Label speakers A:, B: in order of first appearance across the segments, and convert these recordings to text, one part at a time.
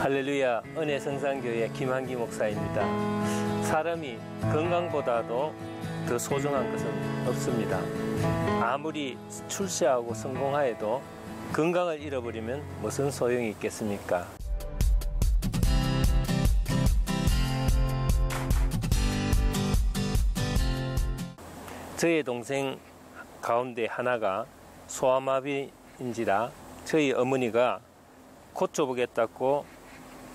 A: 할렐루야, 은혜성산교회 김한기 목사입니다. 사람이 건강보다도 더 소중한 것은 없습니다. 아무리 출세하고 성공하여도 건강을 잃어버리면 무슨 소용이 있겠습니까? 저의 동생 가운데 하나가 소아마비인지라 저희 어머니가 고쳐보겠다고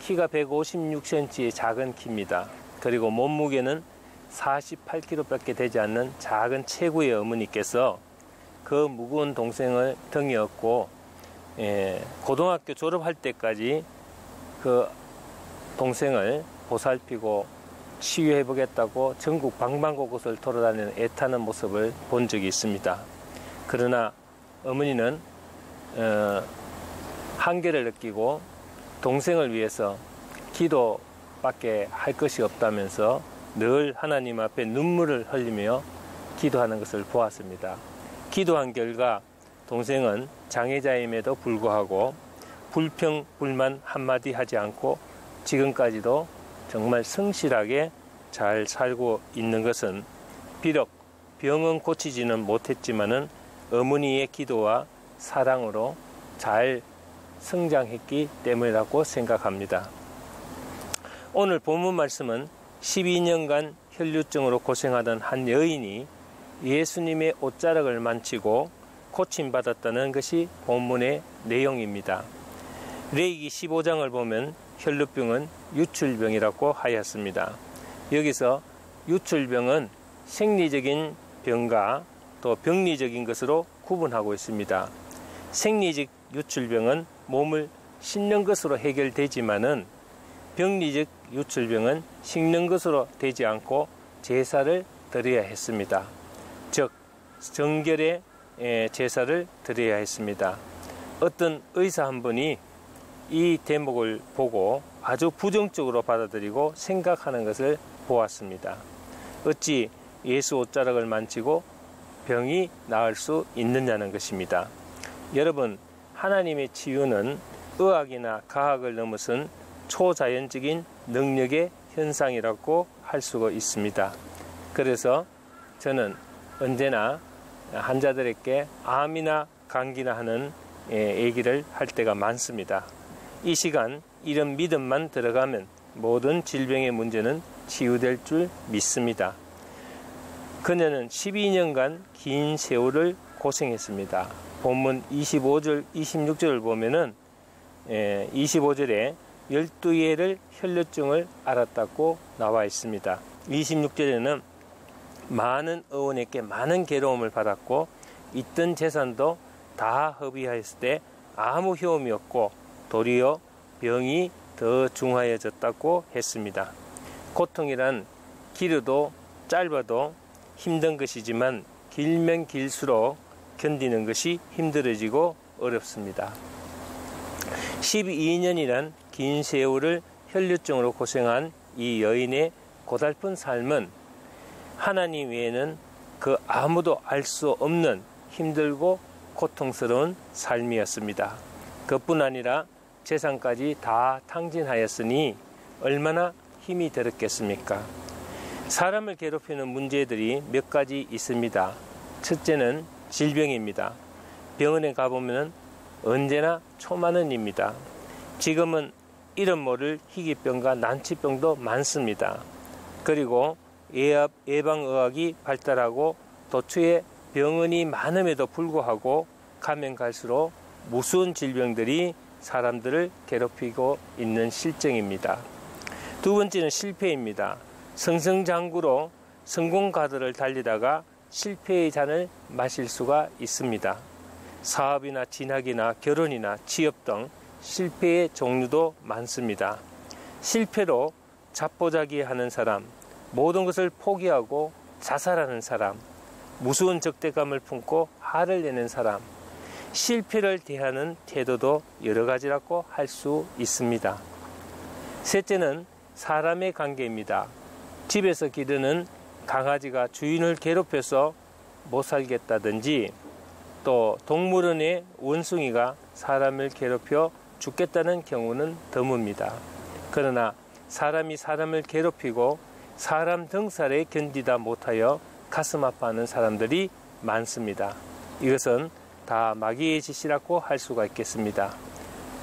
A: 키가 156cm의 작은 키입니다. 그리고 몸무게는 48kg밖에 되지 않는 작은 체구의 어머니께서 그 무거운 동생을 등에 업고 고등학교 졸업할 때까지 그 동생을 보살피고 치유해보겠다고 전국 방방곳곳을 돌아다니는 애타는 모습을 본 적이 있습니다. 그러나 어머니는 한계를 느끼고 동생을 위해서 기도밖에 할 것이 없다면서 늘 하나님 앞에 눈물을 흘리며 기도하는 것을 보았습니다. 기도한 결과 동생은 장애자임에도 불구하고 불평, 불만 한마디 하지 않고 지금까지도 정말 성실하게 잘 살고 있는 것은 비록 병은 고치지는 못했지만은 어머니의 기도와 사랑으로 잘 성장했기 때문이라고 생각합니다. 오늘 본문 말씀은 12년간 혈류증으로 고생하던 한 여인이 예수님의 옷자락을 만지고 고침받았다는 것이 본문의 내용입니다. 레위기 15장을 보면 혈루병은 유출병이라고 하였습니다. 여기서 유출병은 생리적인 병과 또 병리적인 것으로 구분하고 있습니다. 생리적 유출병은 몸을 씻는 것으로 해결되지만은 병리적 유출병은 씻는 것으로 되지 않고 제사를 드려야 했습니다. 즉 정결의 제사를 드려야 했습니다. 어떤 의사 한 분이 이 대목을 보고 아주 부정적으로 받아들이고 생각하는 것을 보았습니다. 어찌 예수 옷자락을 만지고 병이 나을 수 있느냐는 것입니다. 여러분, 하나님의 치유는 의학이나 과학을 넘어선 초자연적인 능력의 현상이라고 할 수가 있습니다. 그래서 저는 언제나 환자들에게 암이나 감기나 하는 얘기를 할 때가 많습니다. 이 시간 이런 믿음만 들어가면 모든 질병의 문제는 치유될 줄 믿습니다. 그녀는 12년간 긴 세월을 고생했습니다. 본문 25절, 26절을 보면은 25절에 12회를 혈류증을 앓았다고 나와 있습니다. 26절에는 많은 의원에게 많은 괴로움을 받았고 있던 재산도 다 허비하였을 때 아무 효험이 없고 도리어 병이 더 중하여졌다고 했습니다. 고통이란 길어도 짧아도 힘든 것이지만 길면 길수록 견디는 것이 힘들어지고 어렵습니다. 12년이란 긴 세월을 혈류증으로 고생한 이 여인의 고달픈 삶은 하나님 외에는 그 아무도 알 수 없는 힘들고 고통스러운 삶이었습니다. 그뿐 아니라 재산까지 다 탕진하였으니 얼마나 힘이 들었겠습니까? 사람을 괴롭히는 문제들이 몇 가지 있습니다. 첫째는 질병입니다. 병원에 가보면 언제나 초만원입니다. 지금은 이름 모를 희귀병과 난치병도 많습니다. 그리고 예방의학이 발달하고 도처에 병원이 많음에도 불구하고 가면 갈수록 무서운 질병들이 사람들을 괴롭히고 있는 실정입니다. 두 번째는 실패입니다. 승승장구로 성공가도를 달리다가 실패의 잔을 마실 수가 있습니다. 사업이나 진학이나 결혼이나 취업 등 실패의 종류도 많습니다. 실패로 자포자기하는 사람, 모든 것을 포기하고 자살하는 사람, 무서운 적대감을 품고 화를 내는 사람, 실패를 대하는 태도도 여러 가지라고 할 수 있습니다. 셋째는 사람의 관계입니다. 집에서 기르는 강아지가 주인을 괴롭혀서 못 살겠다든지 또 동물원의 원숭이가 사람을 괴롭혀 죽겠다는 경우는 드뭅니다. 그러나 사람이 사람을 괴롭히고 사람 등살에 견디다 못하여 가슴 아파하는 사람들이 많습니다. 이것은 다 마귀의 짓이라고 할 수가 있겠습니다.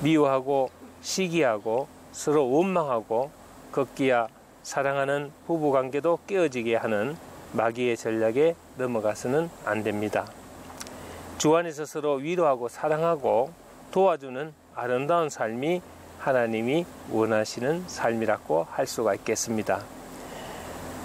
A: 미워하고 시기하고 서로 원망하고 걷기야 사랑하는 부부관계도 깨어지게 하는 마귀의 전략에 넘어가서는 안 됩니다. 주 안에서 서로 위로하고 사랑하고 도와주는 아름다운 삶이 하나님이 원하시는 삶이라고 할 수가 있겠습니다.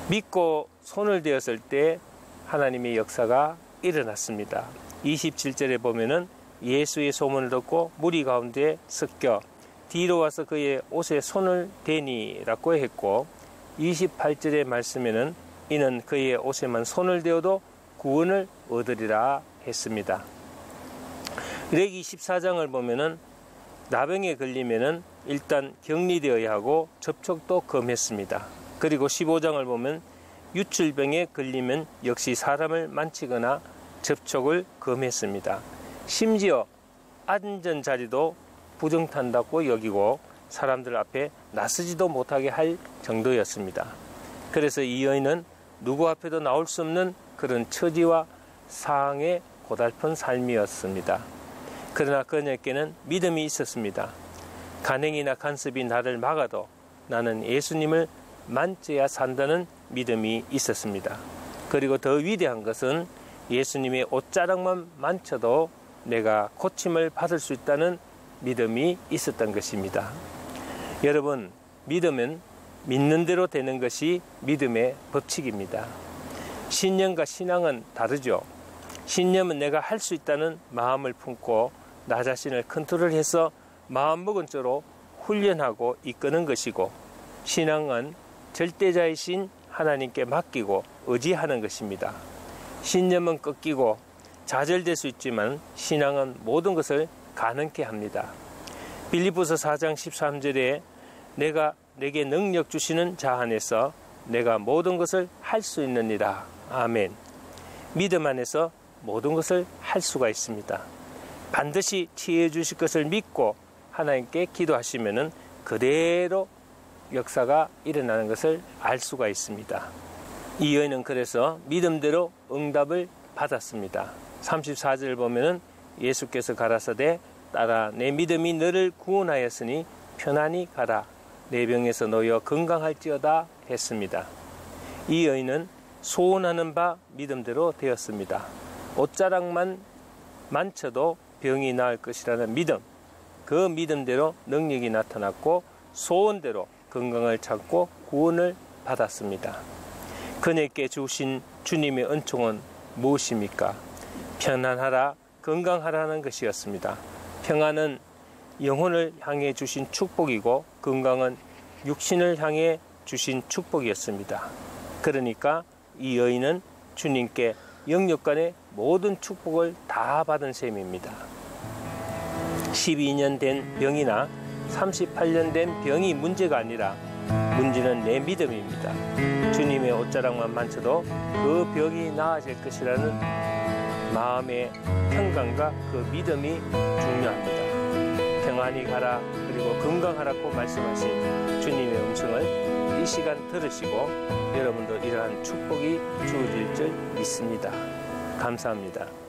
A: 믿고 손을 대었을 때 하나님의 역사가 일어났습니다. 27절에 보면은 예수의 소문을 듣고 무리 가운데 섞여 뒤로 와서 그의 옷에 손을 대니라고 했고, 28절의 말씀에는 이는 그의 옷에만 손을 대어도 구원을 얻으리라 했습니다. 레기 14장을 보면은 나병에 걸리면은 일단 격리되어야 하고 접촉도 금했습니다. 그리고 15장을 보면 유출병에 걸리면 역시 사람을 만지거나 접촉을 금했습니다. 심지어 앉은 자리도 부정탄다고 여기고 사람들 앞에 나서지도 못하게 할 정도였습니다. 그래서 이 여인은 누구 앞에도 나올 수 없는 그런 처지와 상황의 고달픈 삶이었습니다. 그러나 그녀에게는 믿음이 있었습니다. 간행이나 간섭이 나를 막아도 나는 예수님을 만져야 산다는 믿음이 있었습니다. 그리고 더 위대한 것은 예수님의 옷자락만 만져도 내가 고침을 받을 수 있다는 믿음이 있었던 것입니다. 여러분, 믿음은 믿는 대로 되는 것이 믿음의 법칙입니다. 신념과 신앙은 다르죠. 신념은 내가 할 수 있다는 마음을 품고 나 자신을 컨트롤해서 마음먹은 대로 훈련하고 이끄는 것이고, 신앙은 절대자이신 하나님께 맡기고 의지하는 것입니다. 신념은 꺾이고 좌절될 수 있지만 신앙은 모든 것을 가능케 합니다. 빌립보서 4장 13절에 내가 내게 능력 주시는 자 안에서 내가 모든 것을 할 수 있느니라. 아멘. 믿음 안에서 모든 것을 할 수가 있습니다. 반드시 치유해 주실 것을 믿고 하나님께 기도하시면은 그대로 역사가 일어나는 것을 알 수가 있습니다. 이 여인은 그래서 믿음대로 응답을 받았습니다. 34절을 보면은 예수께서 가라사대 따라 내 믿음이 너를 구원하였으니 편안히 가라. 내 병에서 놓여 건강할지어다 했습니다. 이 여인은 소원하는 바 믿음대로 되었습니다. 옷자락만 만져도 병이 나을 것이라는 믿음, 그 믿음대로 능력이 나타났고 소원대로 건강을 찾고 구원을 받았습니다. 그녀에게 주신 주님의 은총은 무엇입니까? 편안하라, 건강하라는 것이었습니다. 평안은 영혼을 향해 주신 축복이고 건강은 육신을 향해 주신 축복이었습니다. 그러니까 이 여인은 주님께 영육간의 모든 축복을 다 받은 셈입니다. 12년 된 병이나 38년 된 병이 문제가 아니라 문제는 내 믿음입니다. 주님의 옷자락만 만져도 그 병이 나아질 것이라는 마음의 평강과 그 믿음이 중요합니다. 평안히 가라, 그리고 건강하라고 말씀하신 주님의 음성을 이 시간 들으시고 여러분도 이러한 축복이 주어질 줄 믿습니다. 감사합니다.